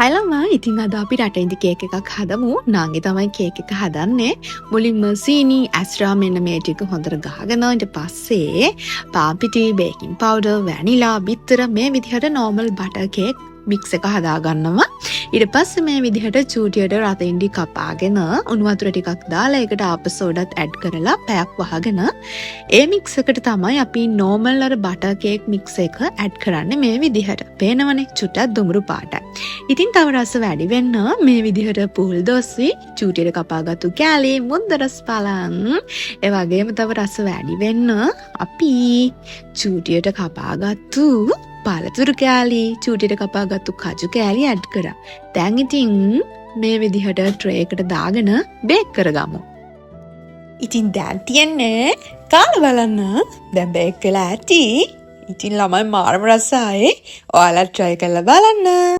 අයිලම ඉතින් අද අපි රටින්දි කේක් එකක් හදමු. නාංගි තමයි කේක් එක හදන්නේ. මුලින්ම සීනි ඇස්ට්‍රා මෙන්න මේ ටික හොඳට ගහගෙන ඊට පස්සේ පාපිටි, බේකින් පවුඩර්, වැනිලා, බිත්තර මේ විදිහට normal butter cake mix එක හදා ගන්නවා. ඊට පස්සේ මේ විදිහට චූටියට රටින්දි කපාගෙන උණු වතුර ටිකක් දාලා ඒකට ආප සෝඩාත් ඇඩ් කරලා පැයක් වහගෙන ඒ mix එකට තමයි අපි normal අර butter cake mix එක ඇඩ් කරන්නේ මේ විදිහට. පේනවනේ චුට්ටක් දුඹුරු පාටයි. ඉතින් තව රස වැඩි වෙන්න මේ විදිහට පුල් දොස්සි චූටියට කපාගත්තු කෑලි මුද්ද රස පලං ඒ වගේම තව රස වැඩි වෙන්න අපි චූටියට කපාගත්තු පාලතුරු කෑලි චූටියට කපාගත්තු කජු කෑලි ඇඩ් කරා. දැන් ඉතින් මේ විදිහට ට්‍රේ එකට දාගෙන බේක් කරගමු. ඉතින් දැන් තියන්නේ කාලා බලන්න. දැන් බේක් වෙලා ඇති. ඉතින් ළමයි මාරම රසයි. ඔයාලා try කරලා බලන්න.